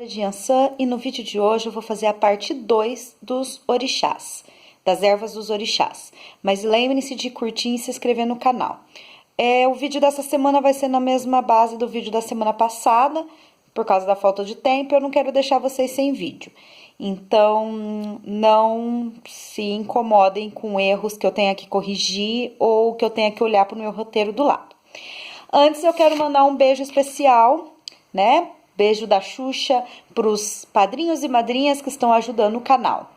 De Yansan, e no vídeo de hoje eu vou fazer a parte 2 dos orixás, das ervas dos orixás. Mas lembrem-se de curtir e se inscrever no canal. O vídeo dessa semana vai ser na mesma base do vídeo da semana passada, por causa da falta de tempo, eu não quero deixar vocês sem vídeo. Então, não se incomodem com erros que eu tenha que corrigir ou que eu tenha que olhar para o meu roteiro do lado. Antes eu quero mandar um beijo especial, né? Beijo da Xuxa para os padrinhos e madrinhas que estão ajudando o canal.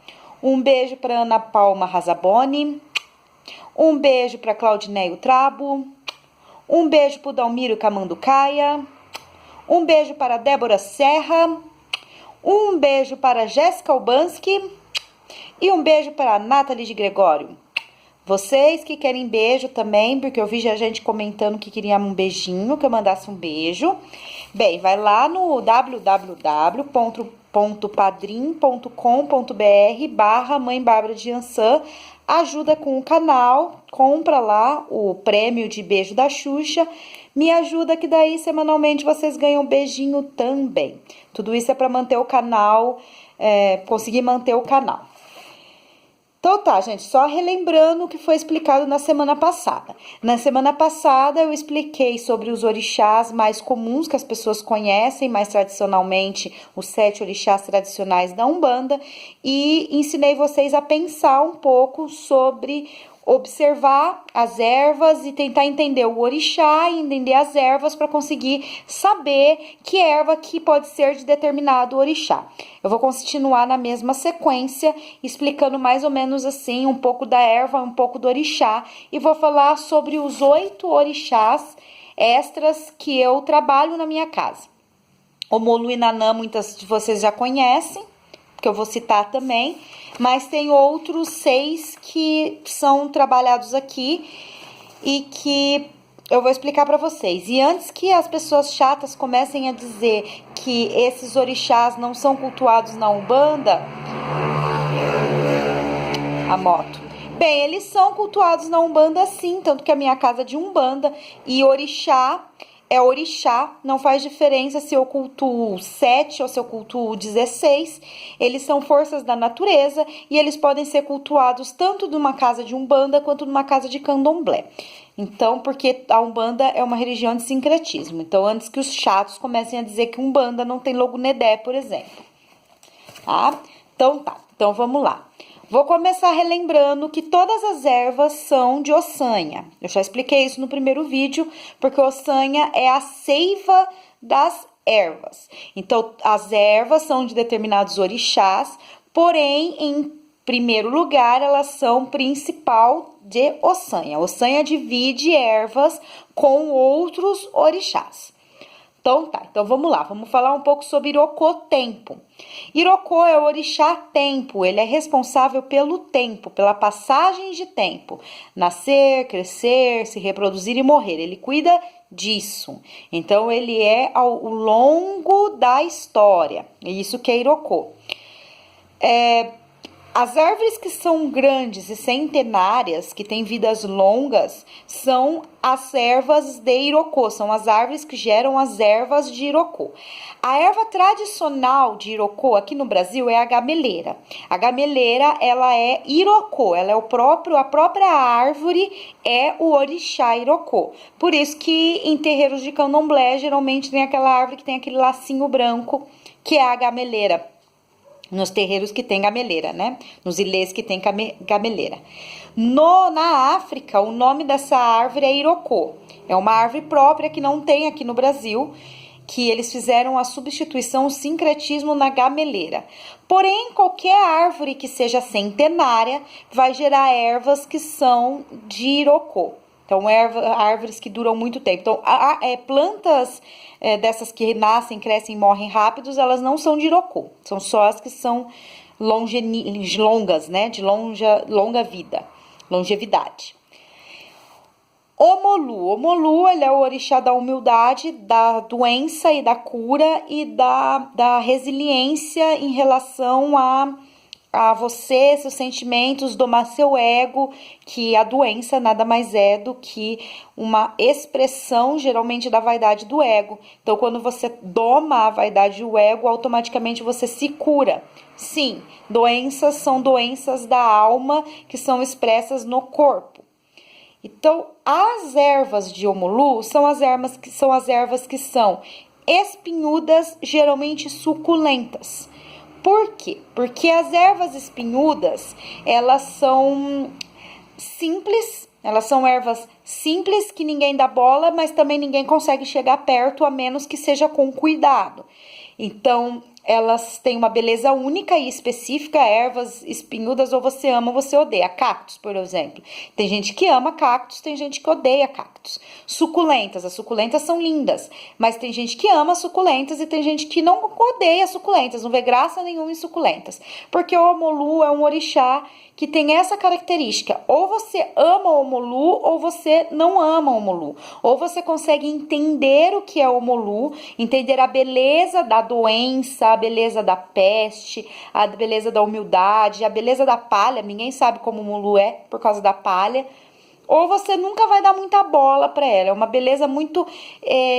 Um beijo para Ana Paula Razaboni. Um beijo para Claudineio Trabo. Um beijo para o Dalmiro Camanducaia. Um beijo para Débora Serra. Um beijo para Jéssica Albanski. E um beijo para Nathalie de Gregório. Vocês que querem beijo também, porque eu vi já gente comentando que queria um beijinho, que eu mandasse um beijo. Bem, vai lá no www.padrim.com.br/Mãe Bárbara de Yansan, ajuda com o canal, compra lá o prêmio de beijo da Xuxa, me ajuda que daí semanalmente vocês ganham um beijinho também. Tudo isso é para manter o canal, conseguir manter o canal. Então tá, gente, só relembrando o que foi explicado na semana passada. Na semana passada eu expliquei sobre os orixás mais comuns que as pessoas conhecem, mais tradicionalmente, os 7 orixás tradicionais da Umbanda, e ensinei vocês a pensar um pouco sobre observar as ervas e tentar entender o orixá e entender as ervas para conseguir saber que erva que pode ser de determinado orixá. Eu vou continuar na mesma sequência, explicando mais ou menos assim, um pouco da erva, um pouco do orixá, e vou falar sobre os 8 orixás extras que eu trabalho na minha casa. O Molu e Nanã, muitas de vocês já conhecem, que eu vou citar também, mas tem outros 6 que são trabalhados aqui e que eu vou explicar para vocês. E antes que as pessoas chatas comecem a dizer que esses orixás não são cultuados na Umbanda, a moto. Bem, eles são cultuados na Umbanda sim, tanto que a minha casa é de Umbanda, e orixá é orixá, não faz diferença se eu cultuo 7 ou se eu cultuo 16, eles são forças da natureza e eles podem ser cultuados tanto numa casa de Umbanda quanto numa casa de Candomblé. Então, porque a Umbanda é uma religião de sincretismo, então antes que os chatos comecem a dizer que Umbanda não tem Logudedé, por exemplo. Tá? Então vamos lá. Vou começar relembrando que todas as ervas são de ossanha. Eu já expliquei isso no primeiro vídeo, porque ossanha é a seiva das ervas. Então, as ervas são de determinados orixás, porém, em primeiro lugar, elas são principal de ossanha. Ossanha divide ervas com outros orixás. Então vamos lá, vamos falar um pouco sobre Irokô Tempo. Irokô é o orixá tempo, ele é responsável pelo tempo, pela passagem de tempo. Nascer, crescer, se reproduzir e morrer, ele cuida disso. Então, ele é ao longo da história, é isso que é Irokô. As árvores que são grandes e centenárias, que têm vidas longas, são as ervas de Irokô, são as árvores que geram as ervas de Irokô. A erva tradicional de Irokô aqui no Brasil é a gameleira. A gameleira, ela é Irokô, ela é a própria árvore é o orixá Irokô. Por isso que em terreiros de candomblé, geralmente tem aquela árvore que tem aquele lacinho branco, que é a gameleira. Nos terreiros que tem gameleira, né? Nos ilês que tem gameleira. Na África, o nome dessa árvore é Irokô. É uma árvore própria que não tem aqui no Brasil, que eles fizeram a substituição, o sincretismo na gameleira. Porém, qualquer árvore que seja centenária vai gerar ervas que são de Irokô. Então, árvores que duram muito tempo. Então, plantas dessas que nascem, crescem e morrem rápidos, elas não são de Irokô. São só as que são longas, né? De longa vida, longevidade. O Molu, ele é o orixá da humildade, da doença e da cura e da resiliência em relação a você, seus sentimentos, domar seu ego, que a doença nada mais é do que uma expressão, geralmente, da vaidade do ego. Então, quando você doma a vaidade do ego, automaticamente você se cura. Sim, doenças são doenças da alma que são expressas no corpo. Então, as ervas de Omolu são as ervas que são espinhudas, geralmente suculentas. Por quê? Porque as ervas espinhudas, elas são simples, elas são ervas simples que ninguém dá bola, mas também ninguém consegue chegar perto, a menos que seja com cuidado. Então, elas têm uma beleza única e específica. Ervas espinhudas, ou você ama ou você odeia. Cactos, por exemplo. Tem gente que ama cactos, tem gente que odeia cactos. Suculentas, as suculentas são lindas, mas tem gente que ama suculentas e tem gente que não odeia suculentas, não vê graça nenhuma em suculentas. Porque o Omolu é um orixá que tem essa característica: ou você ama o Omolu ou você não ama o Omolu. Ou você consegue entender o que é o Omolu, entender a beleza da doença, a beleza da peste, a beleza da humildade, a beleza da palha. Ninguém sabe como o Omolu é por causa da palha. Ou você nunca vai dar muita bola para ela. É uma beleza muito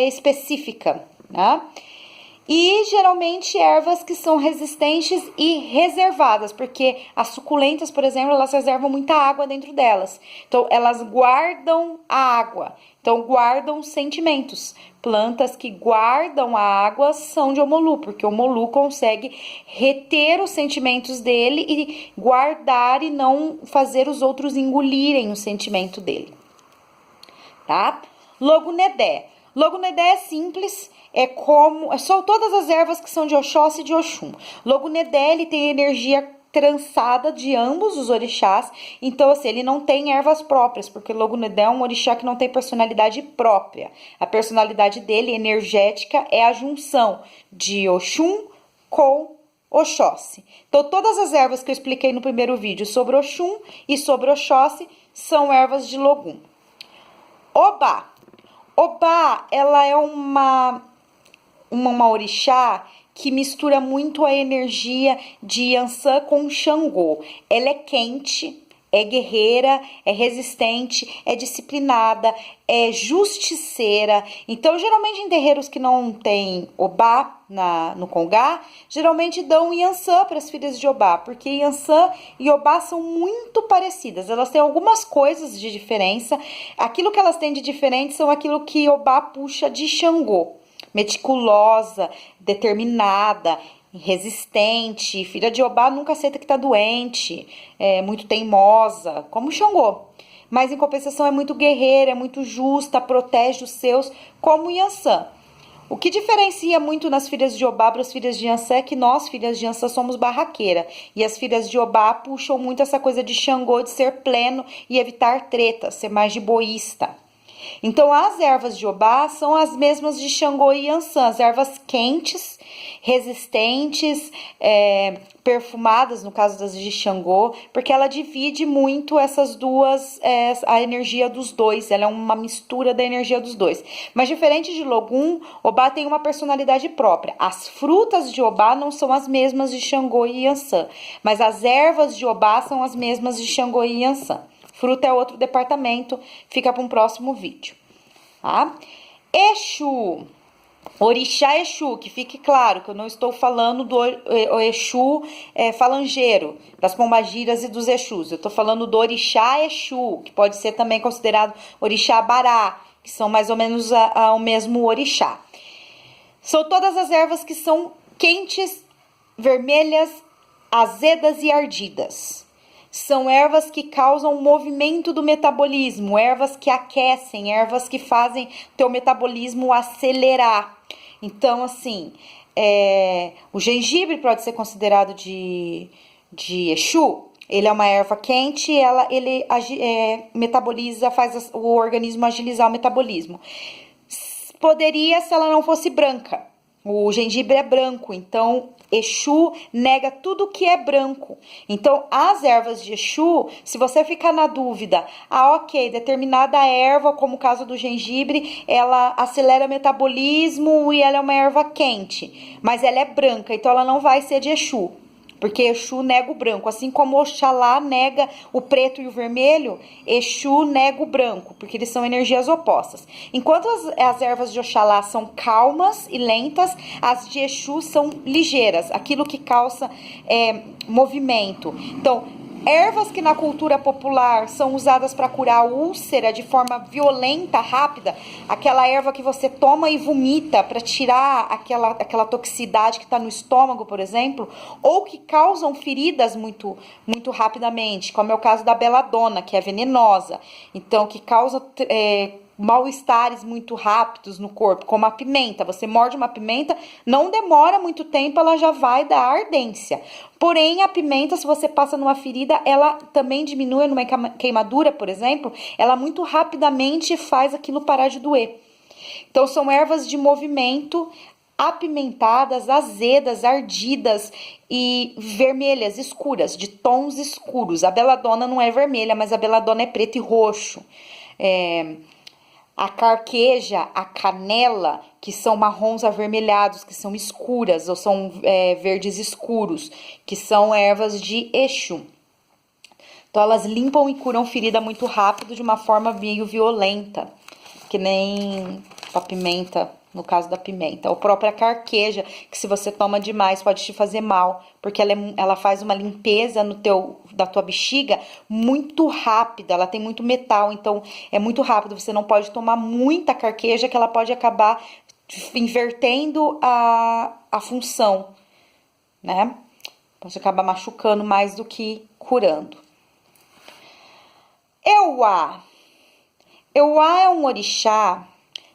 específica, né? E geralmente ervas que são resistentes e reservadas, porque as suculentas, por exemplo, elas reservam muita água dentro delas. Então, elas guardam a água, então guardam sentimentos. Plantas que guardam a água são de Omolu, porque o Omolu consegue reter os sentimentos dele e guardar e não fazer os outros engolirem o sentimento dele, tá? Logunedé. Logunedé é simples, são todas as ervas que são de Oxóssi e de Oxum. Logunedé, ele tem energia trançada de ambos os orixás, então assim, ele não tem ervas próprias, porque Logunedé é um orixá que não tem personalidade própria. A personalidade dele, energética, é a junção de Oxum com Oxóssi. Então, todas as ervas que eu expliquei no primeiro vídeo sobre Oxum e sobre Oxóssi são ervas de Logum. Obá. Obá, ela é uma orixá que mistura muito a energia de Yansan com Xangô. Ela é quente, é guerreira, é resistente, é disciplinada, é justiceira. Então, geralmente em terreiros que não tem Obá no Congá, geralmente dão Yansan para as filhas de Obá, porque Yansan e Obá são muito parecidas. Elas têm algumas coisas de diferença. Aquilo que elas têm de diferente são aquilo que Obá puxa de Xangô. Meticulosa, determinada, resistente. Filha de Obá nunca aceita que tá doente, é muito teimosa, como Xangô. Mas em compensação é muito guerreira, é muito justa, protege os seus, como Yansan. O que diferencia muito nas filhas de Obá para as filhas de Yansan é que nós, filhas de Yansan, somos barraqueira. E as filhas de Obá puxam muito essa coisa de Xangô, de ser pleno e evitar treta, ser mais de boísta. Então, as ervas de Obá são as mesmas de Xangô e Yansan, as ervas quentes, resistentes, perfumadas, no caso das de Xangô, porque ela divide muito essas duas, a energia dos dois, ela é uma mistura da energia dos dois. Mas diferente de Logum, Obá tem uma personalidade própria. As frutas de Obá não são as mesmas de Xangô e Yansan, mas as ervas de Obá são as mesmas de Xangô e Yansan. Fruta é outro departamento, fica para um próximo vídeo, tá? Exu, orixá Exu, que fique claro que eu não estou falando do Exu falangeiro, das pombagiras e dos Exus. Eu estou falando do orixá Exu, que pode ser também considerado orixá Bará, que são mais ou menos o mesmo orixá. São todas as ervas que são quentes, vermelhas, azedas e ardidas. São ervas que causam o movimento do metabolismo, ervas que aquecem, ervas que fazem teu metabolismo acelerar. Então, assim, o gengibre pode ser considerado de Exu. Ele é uma erva quente, ele metaboliza, faz o organismo agilizar o metabolismo. Poderia se ela não fosse branca. O gengibre é branco, então Exu nega tudo que é branco. Então, as ervas de Exu, se você ficar na dúvida, ok, determinada erva, como o caso do gengibre, ela acelera o metabolismo e ela é uma erva quente, mas ela é branca, então ela não vai ser de Exu. porque Exu nega o branco. Assim como Oxalá nega o preto e o vermelho, Exu nega o branco, porque eles são energias opostas. Enquanto as ervas de Oxalá são calmas e lentas, as de Exu são ligeiras, aquilo que causa movimento. Então, ervas que na cultura popular são usadas para curar úlcera de forma violenta, rápida, aquela erva que você toma e vomita para tirar aquela toxicidade que está no estômago, por exemplo, ou que causam feridas muito, muito rapidamente, como é o caso da beladona, que é venenosa, então que causa mal-estares muito rápidos no corpo, como a pimenta. Você morde uma pimenta, não demora muito tempo, ela já vai dar ardência. Porém, a pimenta, se você passa numa ferida, ela também diminui numa queimadura, por exemplo, ela muito rapidamente faz aquilo parar de doer. Então, são ervas de movimento, apimentadas, azedas, ardidas e vermelhas, escuras, de tons escuros. A beladona não é vermelha, mas a beladona é preto e roxo. A carqueja, a canela, que são marrons avermelhados, que são escuras, ou são verdes escuros, que são ervas de Exu. Então, elas limpam e curam ferida muito rápido, de uma forma meio violenta, que nem a pimenta, no caso da pimenta. Ou a própria carqueja, que se você toma demais pode te fazer mal, porque ela faz uma limpeza da tua bexiga muito rápida, ela tem muito metal, então é muito rápido. Você não pode tomar muita carqueja, que ela pode acabar invertendo a função, né? Pode acabar machucando mais do que curando. Euá. Euá é um orixá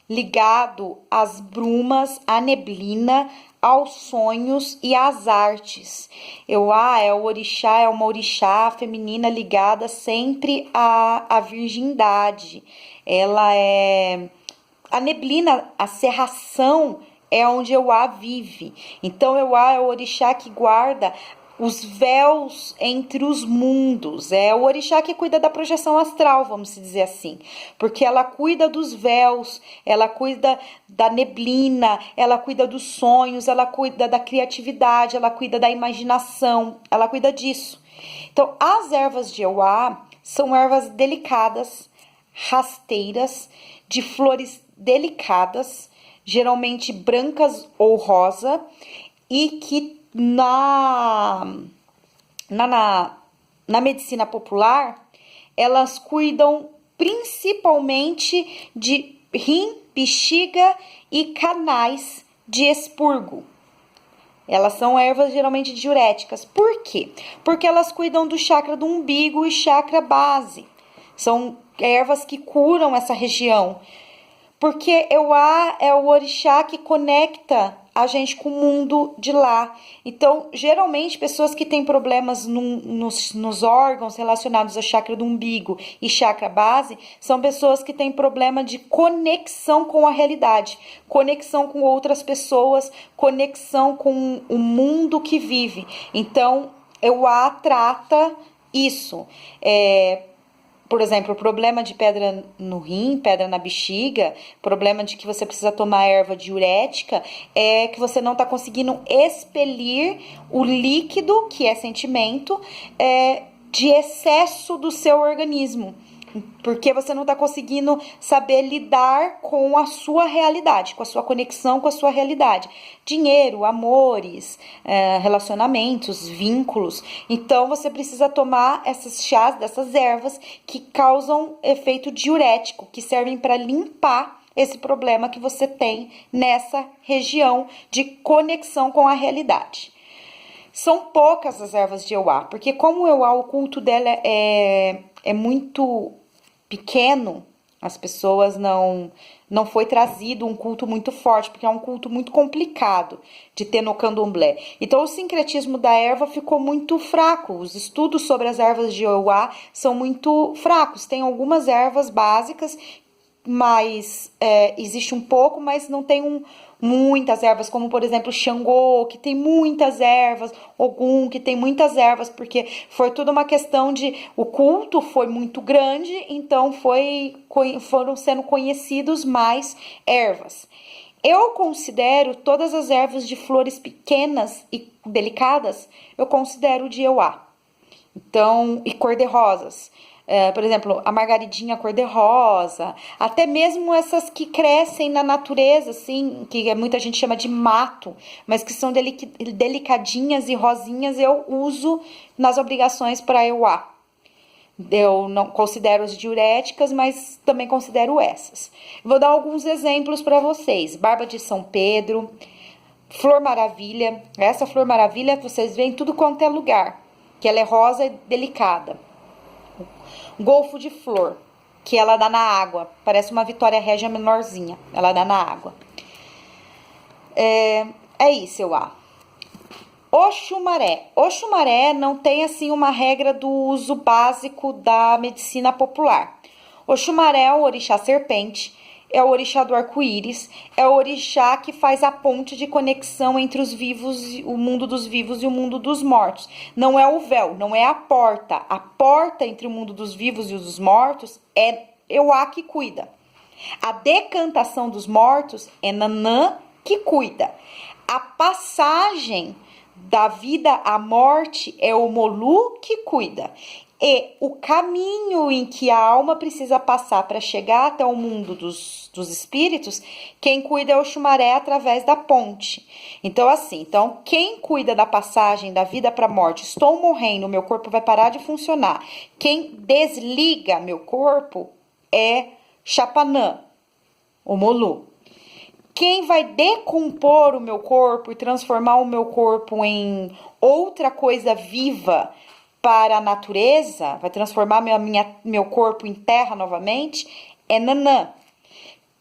ligado às brumas, à neblina, aos sonhos e às artes. Euá é uma orixá feminina ligada sempre à virgindade. Ela é a neblina, a cerração é onde Euá vive. Então, Euá é o orixá que guarda os véus entre os mundos. É o orixá que cuida da projeção astral, vamos dizer assim. Porque ela cuida dos véus, ela cuida da neblina, ela cuida dos sonhos, ela cuida da criatividade, ela cuida da imaginação, ela cuida disso. Então, as ervas de Euá são ervas delicadas, rasteiras, de flores delicadas, geralmente brancas ou rosa, e que na medicina popular, elas cuidam principalmente de rim, bexiga e canais de expurgo. Elas são ervas geralmente diuréticas. Por quê? Porque elas cuidam do chakra do umbigo e chakra base. São ervas que curam essa região. Porque Euá é o orixá que conecta a gente com o mundo de lá. Então, geralmente, pessoas que têm problemas nos órgãos relacionados ao chakra do umbigo e chakra base, são pessoas que têm problema de conexão com a realidade, conexão com outras pessoas, conexão com o mundo que vive. Então, Euá trata isso. Por exemplo, problema de pedra no rim, pedra na bexiga, problema de que você precisa tomar erva diurética, é que você não está conseguindo expelir o líquido, que é sentimento, de excesso do seu organismo. Porque você não está conseguindo saber lidar com a sua realidade, com a sua conexão com a sua realidade. Dinheiro, amores, relacionamentos, vínculos. Então, você precisa tomar esses chás, dessas ervas que causam efeito diurético, que servem para limpar esse problema que você tem nessa região de conexão com a realidade. São poucas as ervas de Euá, porque como Euá, o culto dela é muito pequeno, as pessoas não foi trazido um culto muito forte, porque é um culto muito complicado de ter no candomblé. Então, o sincretismo da erva ficou muito fraco. Os estudos sobre as ervas de Euá são muito fracos. Tem algumas ervas básicas, mas existe um pouco, mas não tem muitas ervas, como por exemplo Xangô, que tem muitas ervas, Ogum, que tem muitas ervas, porque foi tudo uma questão de o culto foi muito grande, então foram sendo conhecidos mais ervas. Eu considero todas as ervas de flores pequenas e delicadas, eu considero de Euá. Então, e cor-de-rosas. Por exemplo, a margaridinha cor-de-rosa, até mesmo essas que crescem na natureza, assim, que muita gente chama de mato, mas que são delicadinhas e rosinhas, eu uso nas obrigações para Euá. Eu não considero as diuréticas, mas também considero essas. Vou dar alguns exemplos para vocês. Barba de São Pedro, Flor Maravilha. Essa Flor Maravilha vocês veem em tudo quanto é lugar, que ela é rosa e delicada. Golfo de Flor, que ela dá na água. Parece uma Vitória Régia menorzinha. Ela dá na água. É isso, eu acho. Oxumaré. Oxumaré não tem assim uma regra do uso básico da medicina popular. Oxumaré é o orixá serpente, é o orixá do arco-íris, é o orixá que faz a ponte de conexão entre os vivos, o mundo dos vivos e o mundo dos mortos. Não é o véu, não é a porta. A porta entre o mundo dos vivos e os dos mortos é Euá que cuida. A decantação dos mortos é Nanã que cuida. A passagem da vida à morte é o Molu que cuida. E o caminho em que a alma precisa passar para chegar até o mundo dos espíritos, quem cuida é o Oxumaré através da ponte. Então, assim, quem cuida da passagem da vida para a morte, estou morrendo, meu corpo vai parar de funcionar. Quem desliga meu corpo é Chapanã, o Molu. Quem vai decompor o meu corpo e transformar o meu corpo em outra coisa viva para a natureza, vai transformar meu corpo em terra novamente, é Nanã.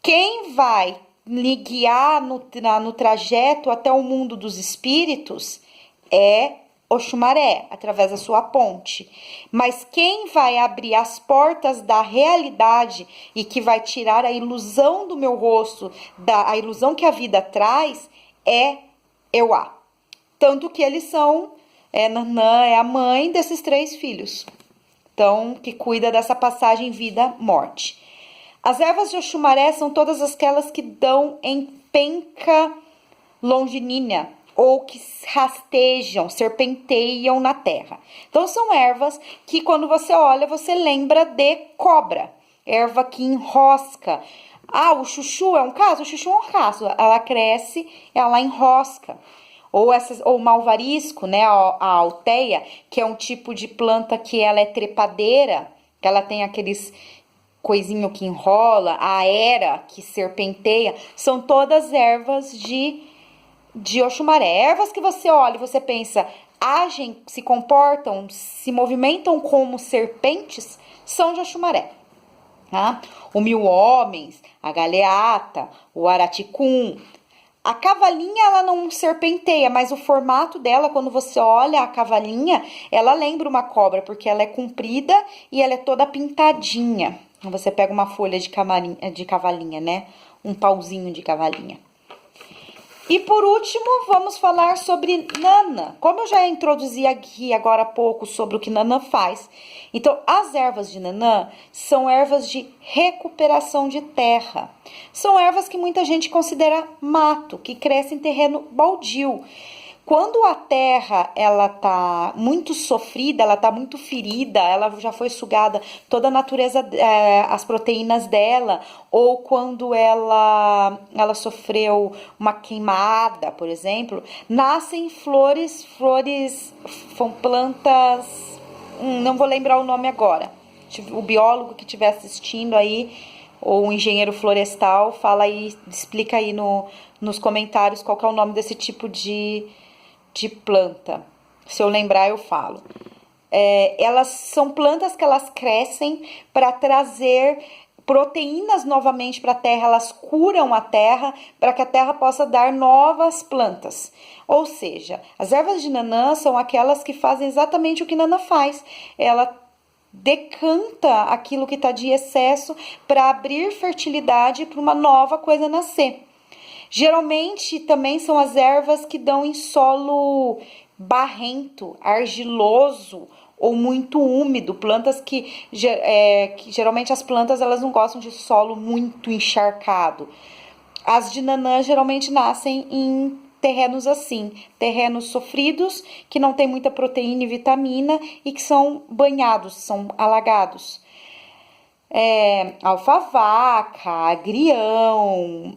Quem vai me guiar no trajeto até o mundo dos espíritos é Oxumaré, através da sua ponte. Mas quem vai abrir as portas da realidade e que vai tirar a ilusão do meu rosto, a ilusão que a vida traz, é Euá. Tanto que eles são, Nanã é a mãe desses 3 filhos. Então, que cuida dessa passagem vida-morte. As ervas de Oxumaré são todas aquelas que dão em penca longilínea, ou que rastejam, serpenteiam na terra. Então, são ervas que quando você olha, você lembra de cobra. Erva que enrosca. Ah, o chuchu é um caso? O chuchu é um caso. Ela cresce, ela enrosca. Ou malvarisco, né? A alteia, que é um tipo de planta que ela é trepadeira, que ela tem aqueles coisinho que enrola, a era que serpenteia, são todas ervas de Oxumaré. Ervas que você olha e você pensa, agem, se comportam, se movimentam como serpentes, são de Oxumaré. Tá? O Mil Homens, a Galeata, o Araticum. A cavalinha, ela não serpenteia, mas o formato dela, quando você olha a cavalinha, ela lembra uma cobra, porque ela é comprida e ela é toda pintadinha. Você pega uma folha de cavalinha, né? Um pauzinho de cavalinha. E por último, vamos falar sobre Nanã. Como eu já introduzi aqui agora há pouco sobre o que Nanã faz. Então, as ervas de Nanã são ervas de recuperação de terra. São ervas que muita gente considera mato, que cresce em terreno baldio. Quando a terra, ela tá muito sofrida, ela tá muito ferida, ela já foi sugada toda a natureza, as proteínas dela, ou quando ela sofreu uma queimada, por exemplo, nascem flores, são plantas, não vou lembrar o nome agora. O biólogo que estiver assistindo aí, ou um engenheiro florestal, fala aí, explica aí nos comentários qual que é o nome desse tipo de planta. Se eu lembrar, eu falo. Elas são plantas que elas crescem para trazer proteínas novamente para a terra, elas curam a terra para que a terra possa dar novas plantas. Ou seja, as ervas de Nanã são aquelas que fazem exatamente o que Nanã faz. Ela decanta aquilo que está de excesso para abrir fertilidade para uma nova coisa nascer. Geralmente também são as ervas que dão em solo barrento, argiloso ou muito úmido, plantas que geralmente as plantas elas não gostam de solo muito encharcado. As de nanã geralmente nascem em terrenos assim, terrenos sofridos, que não tem muita proteína e vitamina e que são banhados, são alagados. Alfavaca, agrião,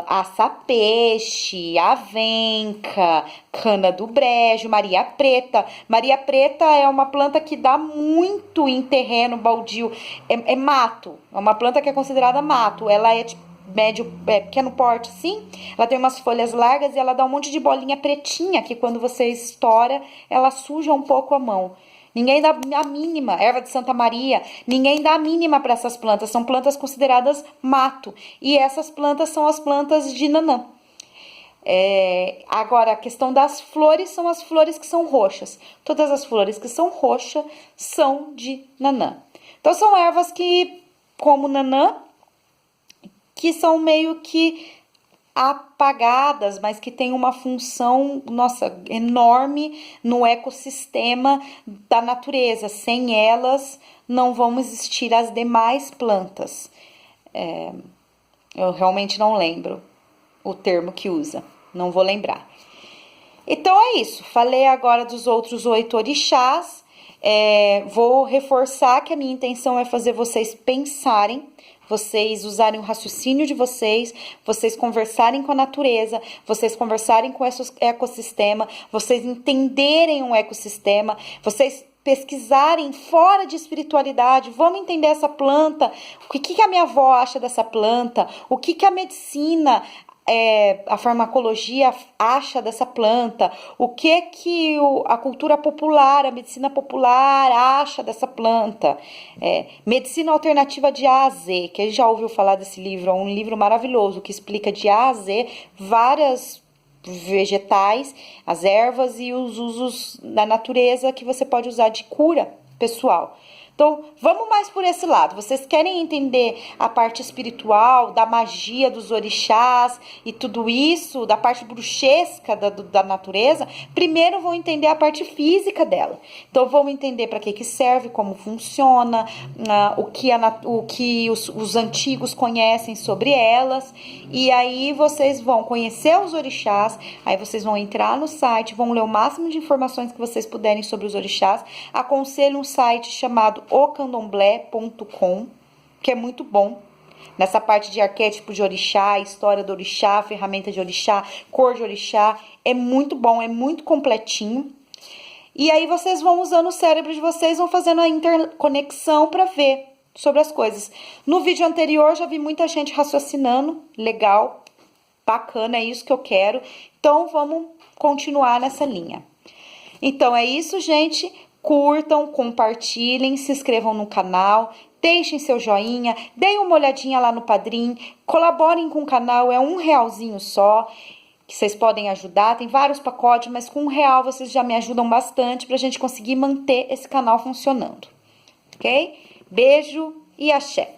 aça-peixe, avenca, cana do brejo, Maria Preta. Maria Preta é uma planta que dá muito em terreno baldio, é mato, é uma planta que é considerada mato, ela é de médio, pequeno porte, sim. Ela tem umas folhas largas e ela dá um monte de bolinha pretinha que quando você estoura, ela suja um pouco a mão. Ninguém dá a mínima, erva de Santa Maria, ninguém dá a mínima para essas plantas, são plantas consideradas mato. E essas plantas são as plantas de nanã. Agora, a questão das flores são as flores que são roxas. Todas as flores que são roxas são de nanã. Então, são ervas que, como nanã, que são meio que apagadas, mas que tem uma função, nossa, enorme no ecossistema da natureza. Sem elas, não vão existir as demais plantas. Eu realmente não lembro o termo que usa, não vou lembrar. Então é isso, falei agora dos outros 8 orixás. Vou reforçar que a minha intenção é fazer vocês pensarem, vocês usarem o raciocínio de vocês conversarem com a natureza, vocês conversarem com o ecossistema, vocês entenderem o ecossistema, vocês pesquisarem fora de espiritualidade, vamos entender essa planta, o que a minha avó acha dessa planta, o que a medicina, a farmacologia acha dessa planta, o que a cultura popular, a medicina popular acha dessa planta. Medicina Alternativa de A a Z, que a gente já ouviu falar desse livro, é um livro maravilhoso que explica de A a Z várias vegetais, as ervas e os usos da natureza que você pode usar de cura pessoal. Então, vamos mais por esse lado. Vocês querem entender a parte espiritual, da magia dos orixás e tudo isso, da parte bruxesca da natureza? Primeiro vão entender a parte física dela. Então, vão entender para que serve, como funciona, o que os antigos conhecem sobre elas. E aí, vocês vão conhecer os orixás, aí vocês vão entrar no site, vão ler o máximo de informações que vocês puderem sobre os orixás. Aconselho um site chamado ocandomblé.com, que é muito bom. Nessa parte de arquétipo de orixá, história do orixá, ferramenta de orixá, cor de orixá, é muito bom, é muito completinho. E aí vocês vão usando o cérebro de vocês, vão fazendo a interconexão para ver sobre as coisas. No vídeo anterior já vi muita gente raciocinando, legal, bacana, é isso que eu quero. Então vamos continuar nessa linha. Então é isso, gente. Curtam, compartilhem, se inscrevam no canal, deixem seu joinha, deem uma olhadinha lá no Padrim, colaborem com o canal, é R$1 só, que vocês podem ajudar, tem vários pacotes, mas com R$1 vocês já me ajudam bastante pra gente conseguir manter esse canal funcionando, ok? Beijo e axé!